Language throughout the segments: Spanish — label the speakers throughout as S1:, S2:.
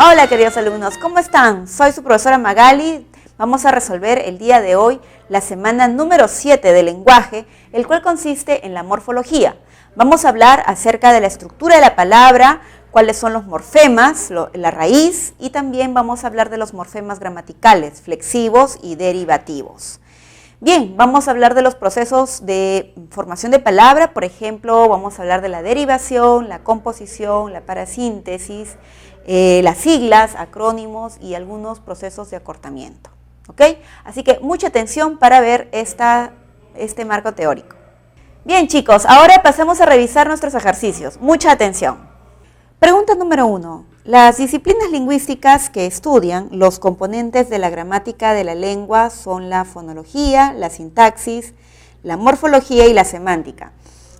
S1: Hola queridos alumnos, ¿cómo están? Soy su profesora Magali. Vamos a resolver el día de hoy la semana número 7 de lenguaje, el cual consiste en la morfología. Vamos a hablar acerca de la estructura de la palabra, cuáles son los morfemas, la raíz, y también vamos a hablar de los morfemas gramaticales, flexivos y derivativos. Bien, vamos a hablar de los procesos de formación de palabra, por ejemplo, vamos a hablar de la derivación, la composición, la parasíntesis, las siglas, acrónimos y algunos procesos de acortamiento. ¿Ok? Así que mucha atención para ver este marco teórico. Bien chicos, ahora pasemos a revisar nuestros ejercicios. Mucha atención. Pregunta número 1. Las disciplinas lingüísticas que estudian los componentes de la gramática de la lengua son la fonología, la sintaxis, la morfología y la semántica,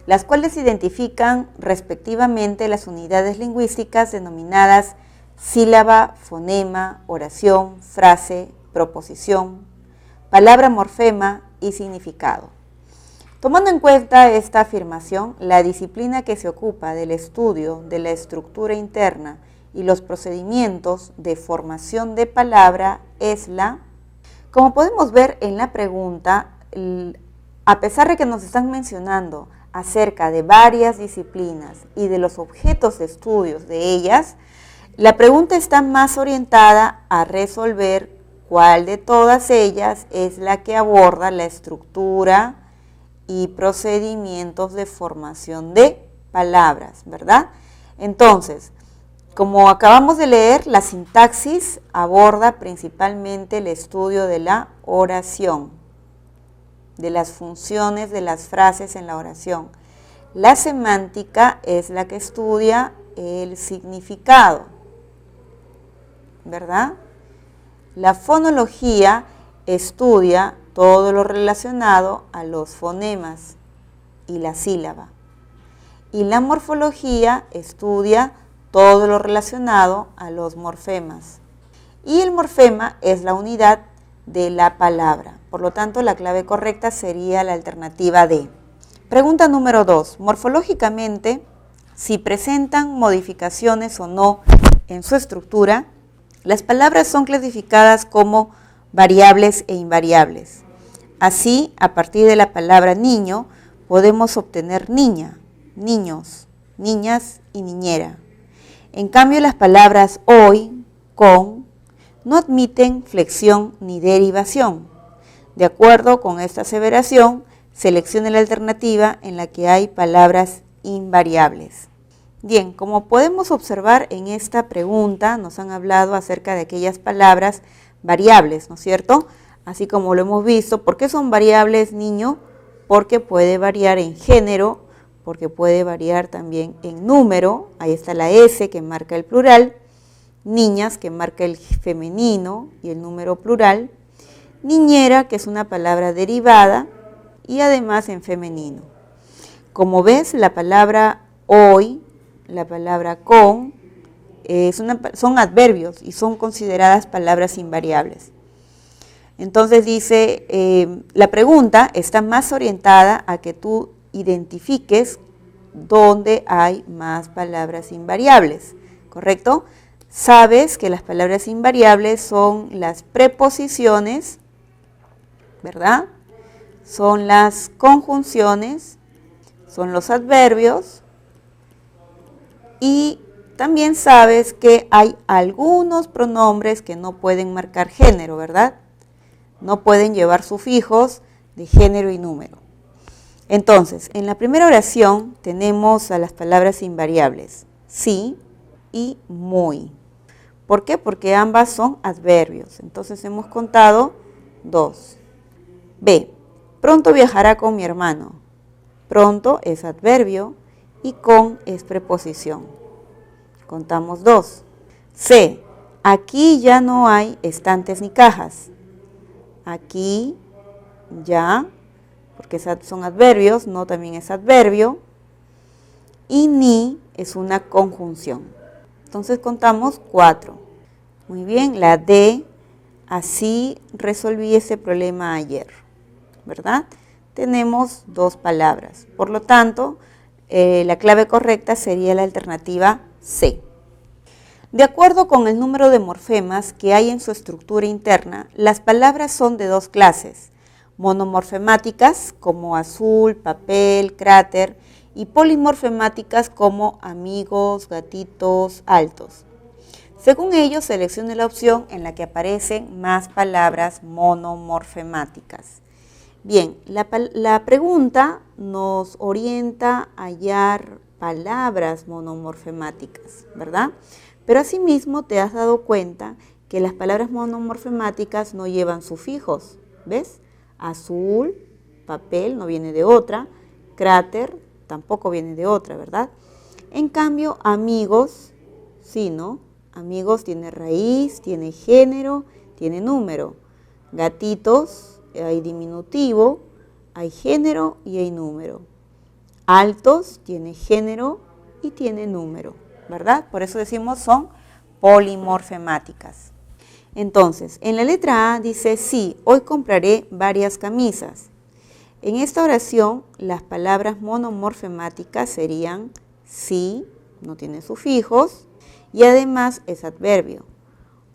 S1: las cuales identifican respectivamente las unidades lingüísticas denominadas sílaba, fonema, oración, frase, proposición, palabra, morfema y significado. Tomando en cuenta esta afirmación, la disciplina que se ocupa del estudio de la estructura interna y los procedimientos de formación de palabra es como podemos ver en la pregunta, a pesar de que nos están mencionando acerca de varias disciplinas y de los objetos de estudios de ellas, la pregunta está más orientada a resolver cuál de todas ellas es la que aborda la estructura y procedimientos de formación de palabras, ¿verdad? Entonces, como acabamos de leer, la sintaxis aborda principalmente el estudio de la oración, de las funciones de las frases en la oración. La semántica es la que estudia el significado, ¿verdad? La fonología estudia todo lo relacionado a los fonemas y la sílaba. Y la morfología estudia todo lo relacionado a los morfemas. Y el morfema es la unidad de la palabra. Por lo tanto, la clave correcta sería la alternativa D. Pregunta número 2. Morfológicamente, si presentan modificaciones o no en su estructura, las palabras son clasificadas como variables e invariables. Así, a partir de la palabra niño, podemos obtener niña, niños, niñas y niñera. En cambio, las palabras hoy, con, no admiten flexión ni derivación. De acuerdo con esta aseveración, seleccione la alternativa en la que hay palabras invariables. Bien, como podemos observar en esta pregunta, nos han hablado acerca de aquellas palabras variables, ¿no es cierto? Así como lo hemos visto. ¿Por qué son variables, niño? Porque puede variar en género, porque puede variar también en número. Ahí está la S que marca el plural. Niñas que marca el femenino y el número plural. Niñera, que es una palabra derivada y además en femenino. Como ves, la palabra hoy, la palabra con, son adverbios y son consideradas palabras invariables. Entonces dice, la pregunta está más orientada a que tú identifiques dónde hay más palabras invariables, ¿correcto? Sabes que las palabras invariables son las preposiciones, ¿verdad? Son las conjunciones, son los adverbios y también sabes que hay algunos pronombres que no pueden marcar género, ¿verdad? No pueden llevar sufijos de género y número. Entonces, en la primera oración tenemos a las palabras invariables, sí y muy. ¿Por qué? Porque ambas son adverbios. Entonces hemos contado 2. B. Pronto viajará con mi hermano. Pronto es adverbio y con es preposición. Contamos 2. C. Aquí ya no hay estantes ni cajas. Aquí ya, porque son adverbios, no también es adverbio. Y ni es una conjunción. Entonces contamos 4. Muy bien, la D, así resolví ese problema ayer, ¿verdad? Tenemos 2 palabras. Por lo tanto, la clave correcta sería la alternativa C. De acuerdo con el número de morfemas que hay en su estructura interna, las palabras son de dos clases: monomorfemáticas como azul, papel, cráter, y polimorfemáticas como amigos, gatitos, altos. Según ello, seleccione la opción en la que aparecen más palabras monomorfemáticas. Bien, la pregunta nos orienta a hallar palabras monomorfemáticas, ¿verdad? Pero asimismo te has dado cuenta que las palabras monomorfemáticas no llevan sufijos, ¿ves? Azul, papel, no viene de otra, cráter, tampoco viene de otra, ¿verdad? En cambio, amigos, sí, ¿no? Amigos tiene raíz, tiene género, tiene número. Gatitos, hay diminutivo, hay género y hay número. Altos tiene género y tiene número, ¿verdad? Por eso decimos son polimorfemáticas. Entonces, en la letra A dice, sí, hoy compraré varias camisas. En esta oración, las palabras monomorfemáticas serían sí, no tiene sufijos, y además es adverbio.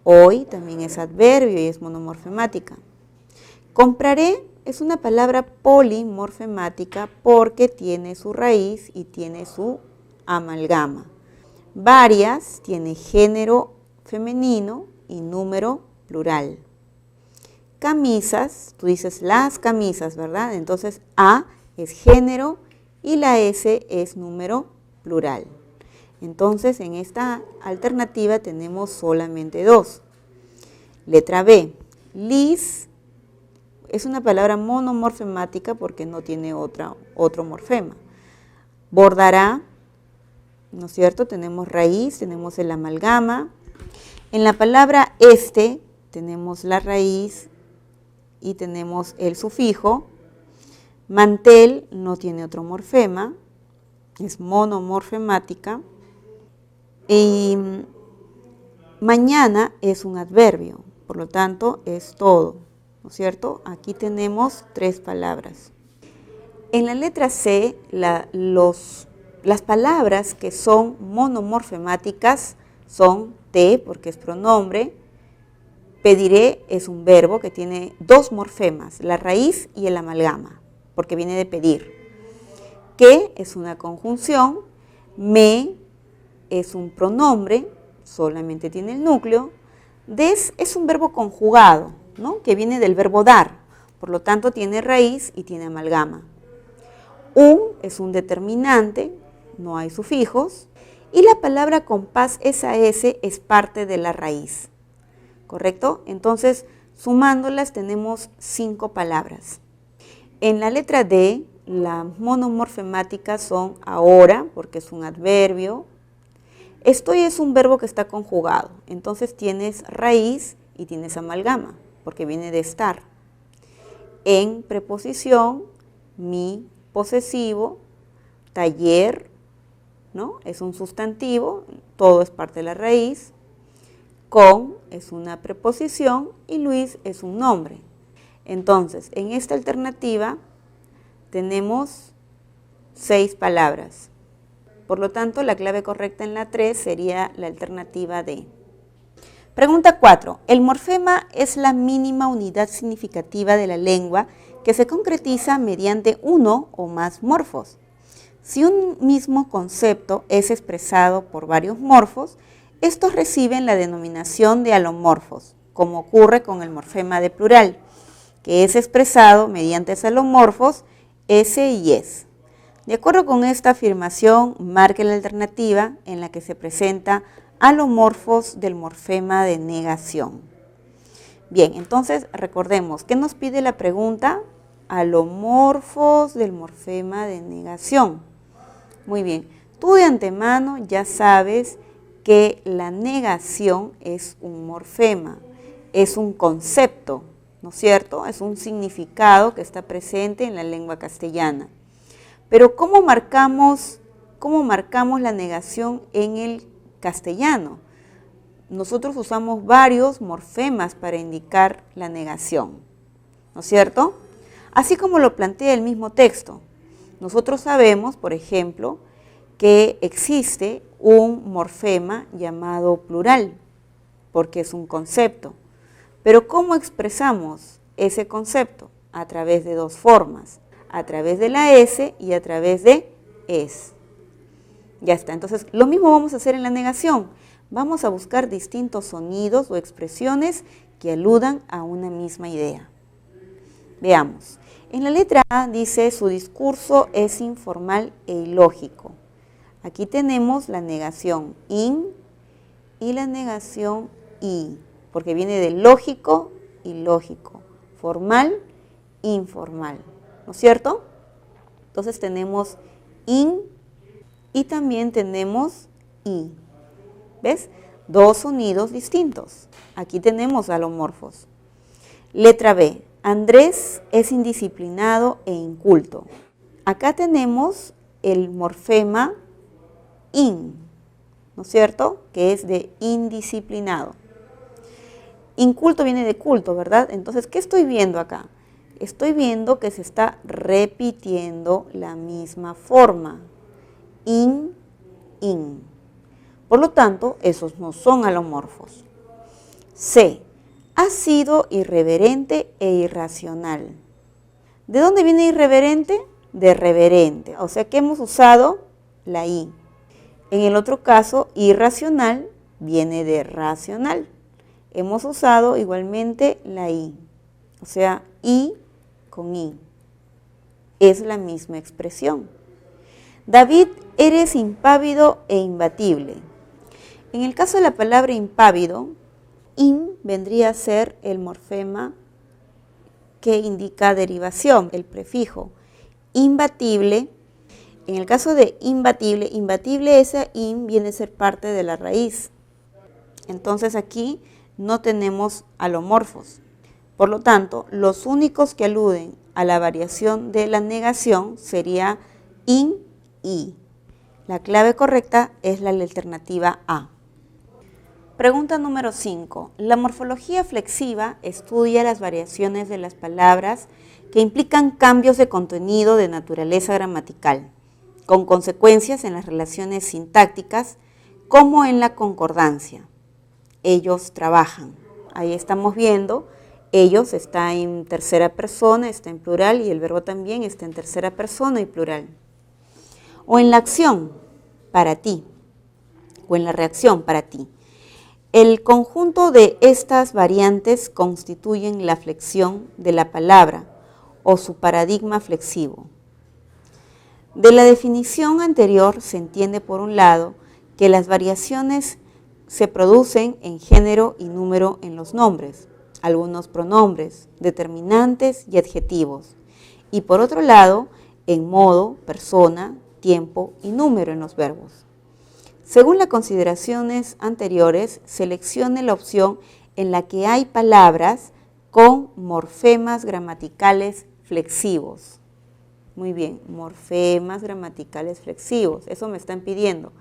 S1: Hoy también es adverbio y es monomorfemática. Compraré es una palabra polimorfemática porque tiene su raíz y tiene su amalgama. Varias tiene género femenino y número plural. Camisas, tú dices las camisas, ¿verdad? Entonces A es género y la S es número plural. Entonces en esta alternativa tenemos solamente dos. Letra B, lis es una palabra monomorfemática porque no tiene otro morfema. Bordará, ¿no es cierto? Tenemos raíz, tenemos el amalgama. En la palabra este tenemos la raíz y tenemos el sufijo. Mantel no tiene otro morfema, es monomorfemática. Y mañana es un adverbio, por lo tanto es todo, ¿no es cierto? Aquí tenemos tres palabras. En la letra C, las palabras que son monomorfemáticas son te, porque es pronombre. Pediré es un verbo que tiene dos morfemas, la raíz y el amalgama, porque viene de pedir. Que es una conjunción. Me es un pronombre, solamente tiene el núcleo. Des es un verbo conjugado, ¿no? Que viene del verbo dar, por lo tanto tiene raíz y tiene amalgama. Un es un determinante, no hay sufijos, y la palabra compás SAS es parte de la raíz, ¿correcto? Entonces, sumándolas tenemos 5 palabras. En la letra D, las monomorfemáticas son ahora, porque es un adverbio. Estoy es un verbo que está conjugado, entonces tienes raíz y tienes amalgama, porque viene de estar. En preposición, mi posesivo, taller, ¿no? Es un sustantivo, todo es parte de la raíz. Con es una preposición y Luis es un nombre. Entonces, en esta alternativa tenemos 6 palabras. Por lo tanto, la clave correcta en la 3 sería la alternativa D. Pregunta 4. El morfema es la mínima unidad significativa de la lengua que se concretiza mediante uno o más morfos. Si un mismo concepto es expresado por varios morfos, estos reciben la denominación de alomorfos, como ocurre con el morfema de plural, que es expresado mediante alomorfos S y S. De acuerdo con esta afirmación, marque la alternativa en la que se presenta alomorfos del morfema de negación. Bien, entonces recordemos, ¿qué nos pide la pregunta? Alomorfos del morfema de negación. Muy bien, tú de antemano ya sabes que la negación es un morfema, es un concepto, ¿no es cierto? Es un significado que está presente en la lengua castellana. Pero ¿cómo marcamos la negación en el castellano? Nosotros usamos varios morfemas para indicar la negación, ¿no es cierto? Así como lo plantea el mismo texto. Nosotros sabemos, por ejemplo, que existe un morfema llamado plural, porque es un concepto. Pero ¿cómo expresamos ese concepto? A través de dos formas, a través de la S y a través de es. Ya está, entonces lo mismo vamos a hacer en la negación. Vamos a buscar distintos sonidos o expresiones que aludan a una misma idea. Veamos, en la letra A dice su discurso es informal e ilógico. Aquí tenemos la negación in y la negación i, porque viene de lógico, ilógico, formal, informal, ¿no es cierto? Entonces tenemos in y también tenemos i. ¿Ves? Dos sonidos distintos. Aquí tenemos alomorfos. Letra B. Andrés es indisciplinado e inculto. Acá tenemos el morfema in, ¿no es cierto? Que es de indisciplinado. Inculto viene de culto, ¿verdad? Entonces, ¿qué estoy viendo acá? Estoy viendo que se está repitiendo la misma forma. In. Por lo tanto, esos no son alomorfos. C. Ha sido irreverente e irracional. ¿De dónde viene irreverente? De reverente. O sea que hemos usado la I. En el otro caso, irracional viene de racional. Hemos usado igualmente la I. O sea, I con I. Es la misma expresión. David, eres impávido e imbatible. En el caso de la palabra impávido, in vendría a ser el morfema que indica derivación, el prefijo. Imbatible, en el caso de imbatible esa in viene a ser parte de la raíz. Entonces aquí no tenemos alomorfos. Por lo tanto, los únicos que aluden a la variación de la negación sería in, i. La clave correcta es la alternativa A. Pregunta número 5. La morfología flexiva estudia las variaciones de las palabras que implican cambios de contenido de naturaleza gramatical, con consecuencias en las relaciones sintácticas como en la concordancia. Ellos trabajan. Ahí estamos viendo, ellos está en tercera persona, está en plural y el verbo también está en tercera persona y plural. O en la acción, para ti, o en la reacción, para ti. El conjunto de estas variantes constituyen la flexión de la palabra o su paradigma flexivo. De la definición anterior se entiende, por un lado, que las variaciones se producen en género y número en los nombres, algunos pronombres, determinantes y adjetivos, y por otro lado, en modo, persona, tiempo y número en los verbos. Según las consideraciones anteriores, seleccione la opción en la que hay palabras con morfemas gramaticales flexivos. Muy bien, morfemas gramaticales flexivos, eso me están pidiendo.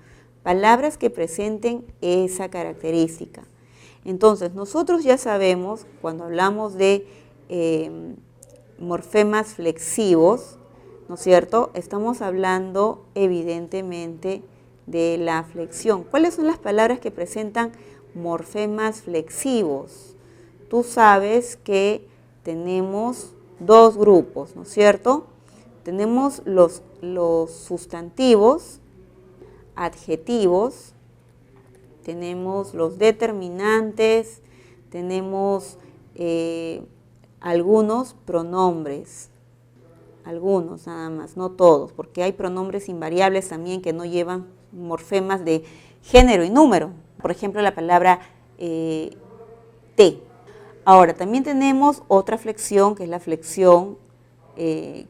S1: Palabras que presenten esa característica. Entonces, nosotros ya sabemos, cuando hablamos de morfemas flexivos, ¿no es cierto? Estamos hablando evidentemente de la flexión. ¿Cuáles son las palabras que presentan morfemas flexivos? Tú sabes que tenemos dos grupos, ¿no es cierto? Tenemos los sustantivos, adjetivos, tenemos los determinantes, tenemos algunos pronombres, algunos nada más, no todos, porque hay pronombres invariables también que no llevan morfemas de género y número. Por ejemplo, la palabra te. Ahora, también tenemos otra flexión, que es la flexión de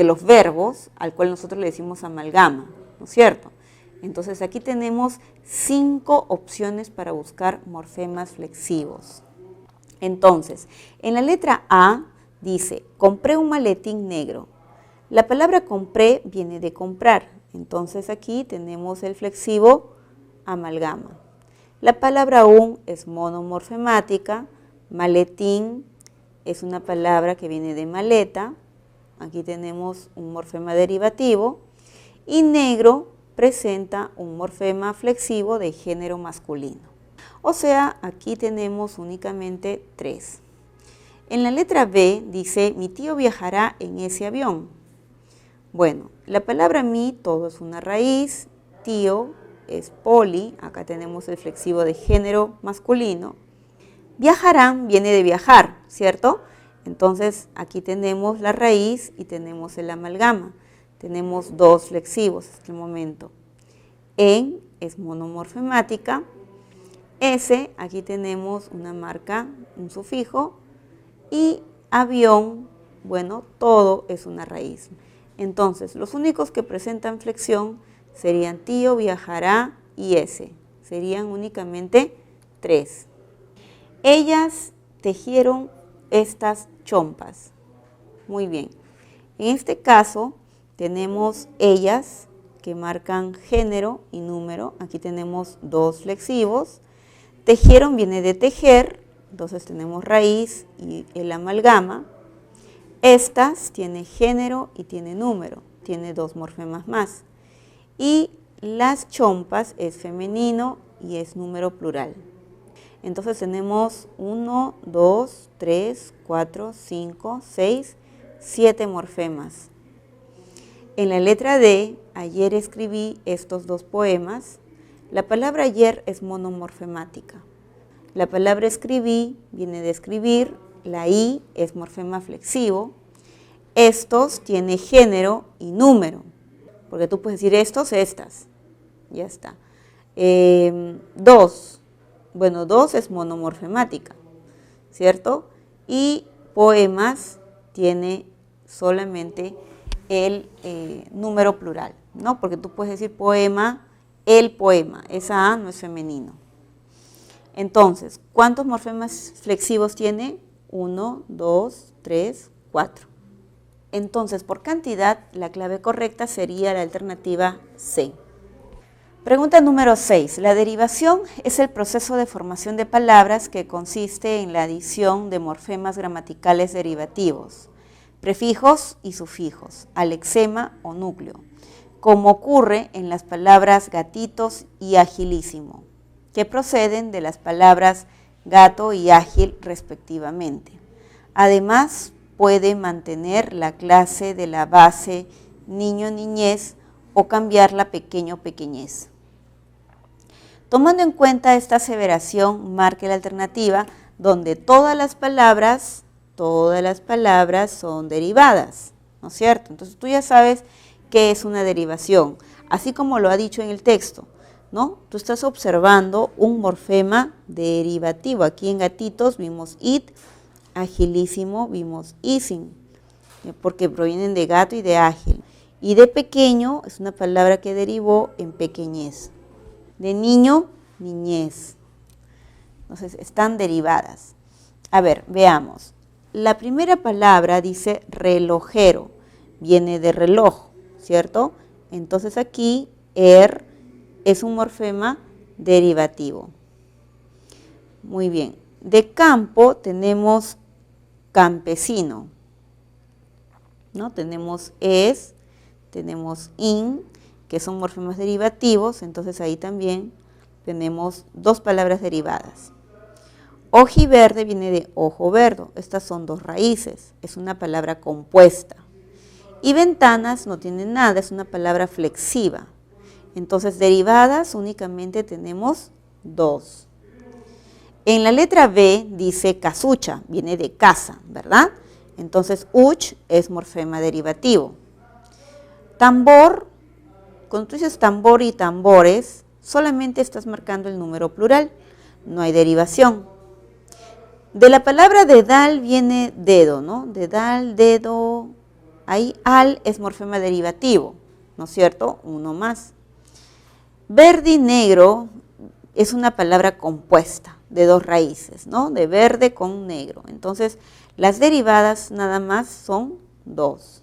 S1: los verbos, al cual nosotros le decimos amalgama, ¿no es cierto? Entonces, aquí tenemos 5 opciones para buscar morfemas flexivos. Entonces, en la letra A dice, compré un maletín negro. La palabra compré viene de comprar. Entonces aquí tenemos el flexivo amalgama. La palabra un es monomorfemática, maletín es una palabra que viene de maleta, aquí tenemos un morfema derivativo, y negro presenta un morfema flexivo de género masculino. O sea, aquí tenemos únicamente 3. En la letra B dice, mi tío viajará en ese avión. Bueno, la palabra mi, todo es una raíz, tío es poli, acá tenemos el flexivo de género masculino. Viajarán viene de viajar, ¿cierto? Entonces aquí tenemos la raíz y tenemos el amalgama. Tenemos 2 flexivos hasta el momento. En es monomorfemática. S, aquí tenemos una marca, un sufijo. Y avión, bueno, todo es una raíz. Entonces, los únicos que presentan flexión serían tío, viajará y S. Serían únicamente 3. Ellas tejieron estas chompas. Muy bien. En este caso, tenemos ellas que marcan género y número. Aquí tenemos 2 flexivos. Tejieron viene de tejer, entonces tenemos raíz y el amalgama. Estas tiene género y tiene número, tiene 2 morfemas más. Y las chompas es femenino y es número plural. Entonces tenemos 1, 2, 3, 4, 5, 6, 7 morfemas. En la letra D, ayer escribí estos 2 poemas. La palabra ayer es monomorfemática. La palabra escribí viene de escribir, la I es morfema flexivo. Estos tiene género y número, porque tú puedes decir estos, estas. Ya está. 2, bueno, 2 es monomorfemática, ¿cierto? Y poemas tiene solamente el número plural, ¿no? Porque tú puedes decir poema, el poema, esa A no es femenino. Entonces, ¿cuántos morfemas flexivos tiene? 1, 2, 3, 4. Entonces, por cantidad, la clave correcta sería la alternativa C. Pregunta número 6. La derivación es el proceso de formación de palabras que consiste en la adición de morfemas gramaticales derivativos, prefijos y sufijos, al lexema o núcleo, como ocurre en las palabras gatitos y agilísimo, que proceden de las palabras gato y ágil respectivamente. Además, puede mantener la clase de la base niño-niñez o cambiarla pequeño-pequeñez. Tomando en cuenta esta aseveración, marque la alternativa donde todas las palabras son derivadas, ¿no es cierto? Entonces tú ya sabes qué es una derivación, así como lo ha dicho en el texto, ¿no? Tú estás observando un morfema derivativo. Aquí en gatitos vimos it, agilísimo vimos isin, porque provienen de gato y de ágil. Y de pequeño es una palabra que derivó en pequeñez. De niño, niñez. Entonces están derivadas. A ver, veamos. La primera palabra dice relojero, viene de reloj, ¿cierto? Entonces aquí es un morfema derivativo. Muy bien. De campo tenemos campesino, ¿no? Tenemos tenemos in, que son morfemas derivativos, entonces ahí también tenemos 2 palabras derivadas. Ojiverde viene de ojo verde, estas son 2 raíces, es una palabra compuesta. Y ventanas no tiene nada, es una palabra flexiva. Entonces derivadas únicamente tenemos 2. En la letra B dice casucha, viene de casa, ¿verdad? Entonces uch es morfema derivativo. Tambor, cuando tú dices tambor y tambores, solamente estás marcando el número plural, no hay derivación. De la palabra dedal viene dedo, ¿no? Dedal, dedo, ahí al es morfema derivativo, ¿no es cierto? Uno más. Verde y negro es una palabra compuesta de 2 raíces, ¿no? De verde con negro. Entonces, las derivadas nada más son 2.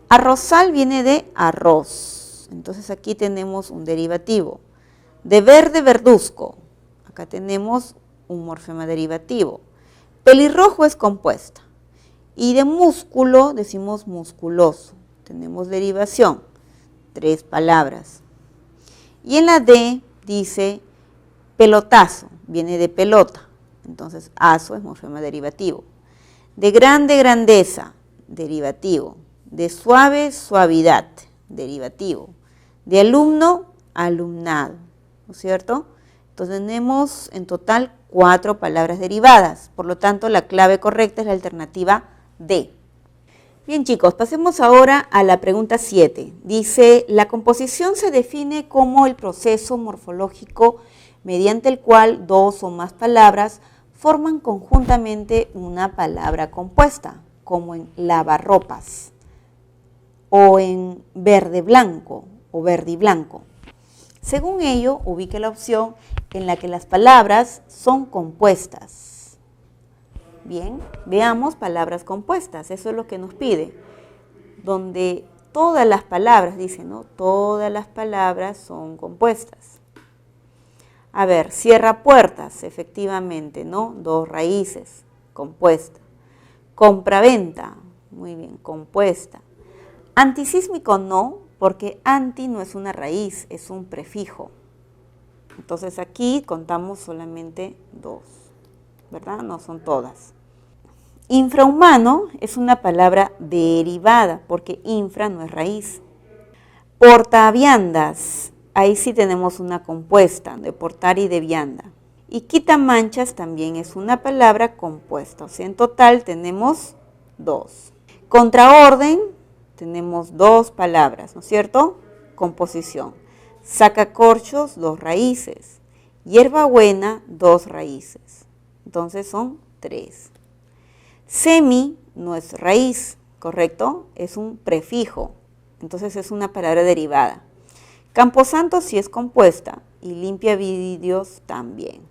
S1: Arrozal viene de arroz. Entonces, aquí tenemos un derivativo. De verde, verduzco. Acá tenemos un morfema derivativo. Pelirrojo es compuesta. Y de músculo decimos musculoso. Tenemos derivación. 3 palabras. Y en la D dice pelotazo, viene de pelota, entonces azo es morfema derivativo. De grande, grandeza, derivativo. De suave, suavidad, derivativo. De alumno, alumnado, ¿no es cierto? Entonces tenemos en total 4 palabras derivadas, por lo tanto la clave correcta es la alternativa D. Bien chicos, pasemos ahora a la pregunta 7. Dice, la composición se define como el proceso morfológico mediante el cual 2 o más palabras forman conjuntamente una palabra compuesta, como en lavarropas, o en verde blanco, o verde y blanco. Según ello, ubique la opción en la que las palabras son compuestas. Bien, veamos palabras compuestas, eso es lo que nos pide, donde todas las palabras, dice, ¿no? Todas las palabras son compuestas. A ver, cierra puertas, efectivamente, ¿no? 2 raíces, compuesta. Compraventa, muy bien, compuesta. Antisísmico no, porque anti no es una raíz, es un prefijo. Entonces aquí contamos solamente 2, ¿verdad? No son todas. Infrahumano es una palabra derivada, porque infra no es raíz. Portaviandas, ahí sí tenemos una compuesta, de portar y de vianda. Y quitamanchas también es una palabra compuesta, o sea, en total tenemos 2. Contraorden, tenemos 2 palabras, ¿no es cierto? Composición. Sacacorchos, 2 raíces. Hierbabuena, 2 raíces. Entonces son 3. Semi no es raíz, ¿correcto? Es un prefijo, entonces es una palabra derivada. Camposanto sí es compuesta y limpia vidrios también.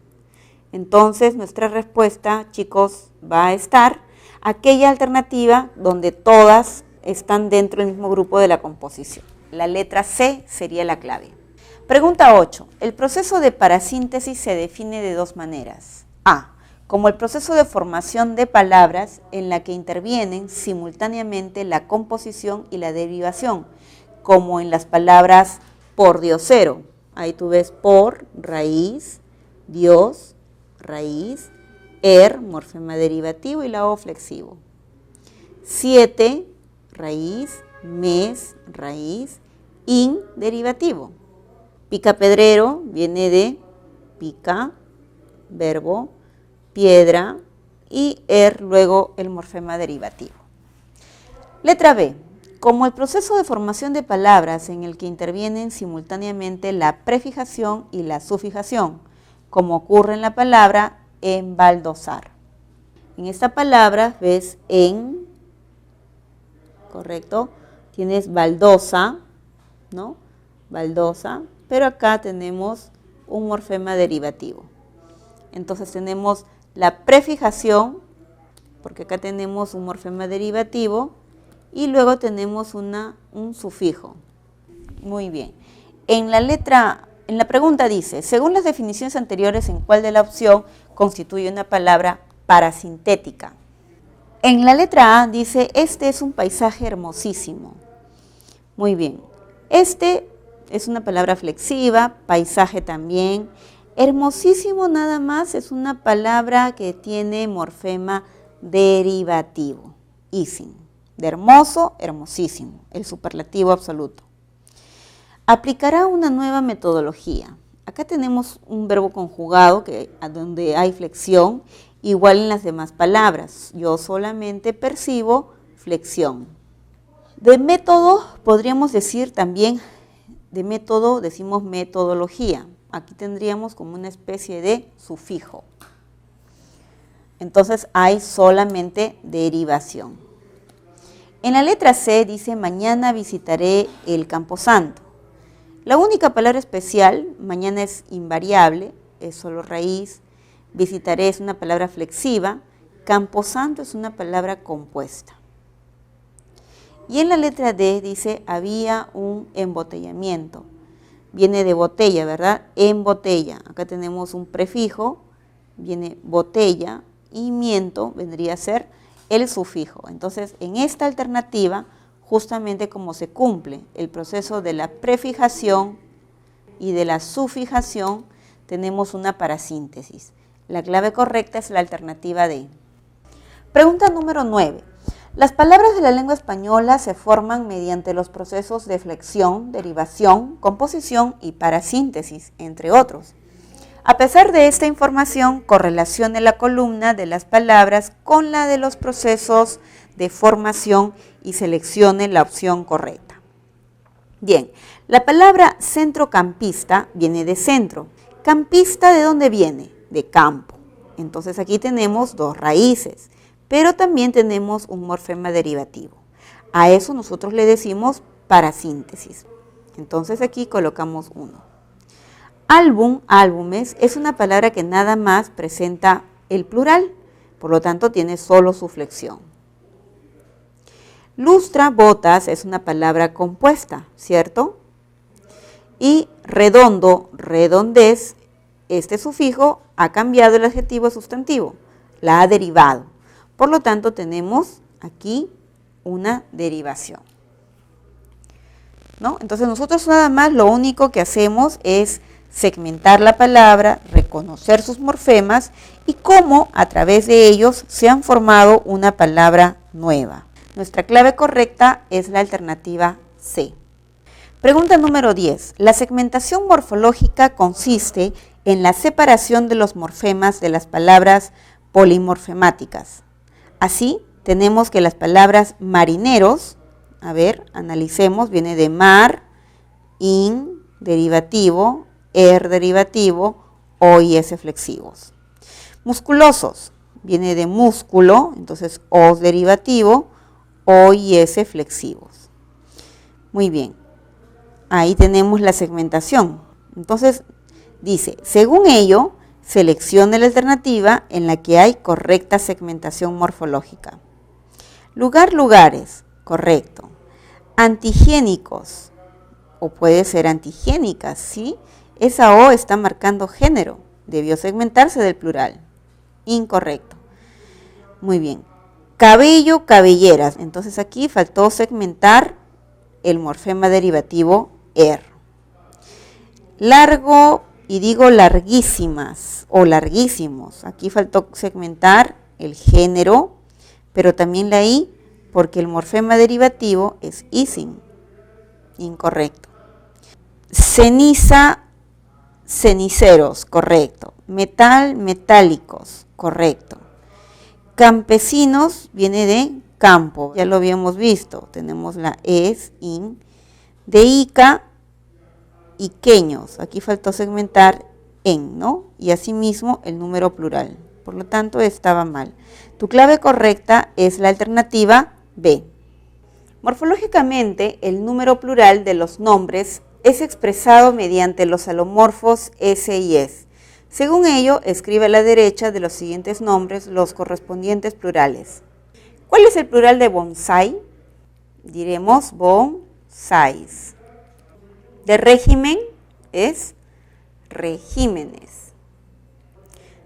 S1: Entonces nuestra respuesta, chicos, va a estar aquella alternativa donde todas están dentro del mismo grupo de la composición. La letra C sería la clave. Pregunta 8. El proceso de parasíntesis se define de 2 maneras. A. Como el proceso de formación de palabras en la que intervienen simultáneamente la composición y la derivación, como en las palabras pordiosero. Ahí tú ves por, raíz, Dios, raíz, morfema derivativo y la O flexivo. 7, raíz, mes, raíz, derivativo. Picapedrero viene de pica, verbo, piedra y luego el morfema derivativo. Letra B. Como el proceso de formación de palabras en el que intervienen simultáneamente la prefijación y la sufijación, como ocurre en la palabra embaldosar. En esta palabra ves en, correcto, tienes baldosa, ¿no? Baldosa, pero acá tenemos un morfema derivativo. Entonces tenemos la prefijación, porque acá tenemos un morfema derivativo, y luego tenemos un sufijo. Muy bien. En la pregunta dice, según las definiciones anteriores, ¿en cuál de la opción constituye una palabra parasintética? En la letra A dice, este es un paisaje hermosísimo. Muy bien. Este es una palabra flexiva, paisaje también. Hermosísimo nada más es una palabra que tiene morfema derivativo, isin, de hermoso, hermosísimo, el superlativo absoluto. Aplicará una nueva metodología. Acá tenemos un verbo conjugado donde hay flexión, igual en las demás palabras. Yo solamente percibo flexión. De método podríamos decir también, de método decimos metodología. Aquí tendríamos como una especie de sufijo. Entonces hay solamente derivación. En la letra C dice, mañana visitaré el Camposanto. La única palabra especial, mañana es invariable, es solo raíz. Visitaré es una palabra flexiva. Camposanto es una palabra compuesta. Y en la letra D dice, había un embotellamiento. Viene de botella, ¿verdad? En botella. Acá tenemos un prefijo, viene botella, y miento vendría a ser el sufijo. Entonces, en esta alternativa, justamente como se cumple el proceso de la prefijación y de la sufijación, tenemos una parasíntesis. La clave correcta es la alternativa D. Pregunta número 9. Las palabras de la lengua española se forman mediante los procesos de flexión, derivación, composición y parasíntesis, entre otros. A pesar de esta información, correlacione la columna de las palabras con la de los procesos de formación y seleccione la opción correcta. Bien, la palabra centrocampista viene de centro. ¿Campista de dónde viene? De campo. Entonces aquí tenemos dos raíces, pero también tenemos un morfema derivativo. A eso nosotros le decimos parasíntesis. Entonces aquí colocamos 1. Álbum, álbumes, es una palabra que nada más presenta el plural, por lo tanto tiene solo su flexión. Lustra, botas, es una palabra compuesta, ¿cierto? Y redondo, redondez, este sufijo ha cambiado el adjetivo a sustantivo, la ha derivado. Por lo tanto, tenemos aquí una derivación, ¿no? Entonces, nosotros nada más lo único que hacemos es segmentar la palabra, reconocer sus morfemas y cómo a través de ellos se han formado una palabra nueva. Nuestra clave correcta es la alternativa C. Pregunta número 10. La segmentación morfológica consiste en la separación de los morfemas de las palabras polimorfemáticas. Así, tenemos que las palabras marineros, a ver, analicemos, viene de mar, in, derivativo, derivativo, o y s flexivos. Musculosos, viene de músculo, entonces os derivativo, o y s flexivos. Muy bien, ahí tenemos la segmentación. Entonces, dice, según ello, seleccione la alternativa en la que hay correcta segmentación morfológica. Lugar, lugares, correcto. Antihigiénicos, o puede ser antihigiénicas, ¿sí? Esa O está marcando género, debió segmentarse del plural. Incorrecto. Muy bien. Cabello, cabelleras, entonces aquí faltó segmentar el morfema derivativo er. Largo, y digo larguísimas o larguísimos, aquí faltó segmentar el género, pero también la I, porque el morfema derivativo es isin. Incorrecto. Ceniza, ceniceros, correcto. Metal, metálicos, correcto. Campesinos viene de campo, ya lo habíamos visto, tenemos la es, in. De Ica, iqueños, aquí faltó segmentar en, ¿no? Y asimismo el número plural, por lo tanto estaba mal. Tu clave correcta es la alternativa B. Morfológicamente, el número plural de los nombres es expresado mediante los alomorfos s y es. Según ello, escribe a la derecha de los siguientes nombres los correspondientes plurales. ¿Cuál es el plural de bonsai? Diremos bonsais. De régimen es regímenes.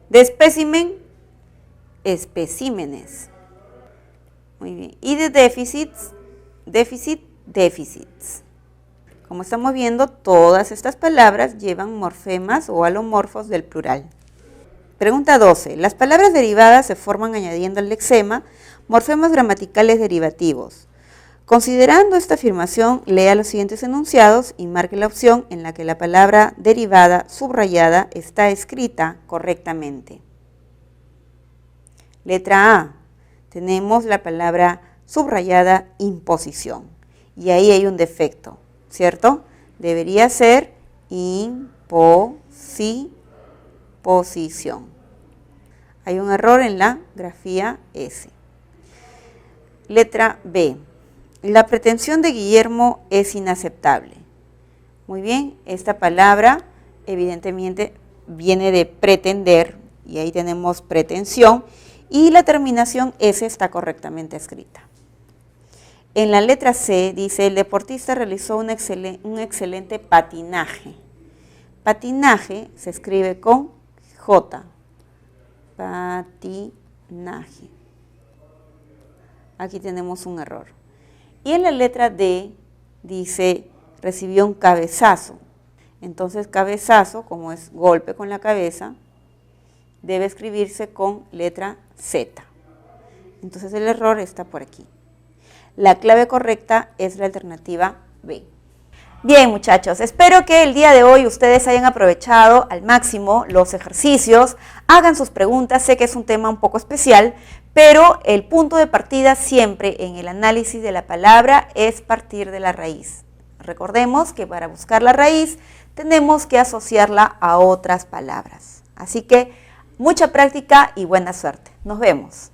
S1: De espécimen, especímenes. Muy bien. Y de déficits, déficits. Como estamos viendo, todas estas palabras llevan morfemas o alomorfos del plural. Pregunta 12. Las palabras derivadas se forman añadiendo al lexema morfemas gramaticales derivativos. Considerando esta afirmación, lea los siguientes enunciados y marque la opción en la que la palabra derivada subrayada está escrita correctamente. Letra A. Tenemos la palabra subrayada imposición y ahí hay un defecto, ¿cierto? Debería ser imposición. Hay un error en la grafía S. Letra B. La pretensión de Guillermo es inaceptable. Muy bien, esta palabra evidentemente viene de pretender y ahí tenemos pretensión y la terminación S está correctamente escrita. En la letra C dice, el deportista realizó un excelente patinaje. Patinaje se escribe con J. Patinaje. Aquí tenemos un error. Y en la letra D dice, recibió un cabezazo. Entonces cabezazo, como es golpe con la cabeza, debe escribirse con letra Z. Entonces el error está por aquí. La clave correcta es la alternativa B. Bien, muchachos, espero que el día de hoy ustedes hayan aprovechado al máximo los ejercicios, hagan sus preguntas, sé que es un tema un poco especial, pero el punto de partida siempre en el análisis de la palabra es partir de la raíz. Recordemos que para buscar la raíz tenemos que asociarla a otras palabras. Así que mucha práctica y buena suerte. Nos vemos.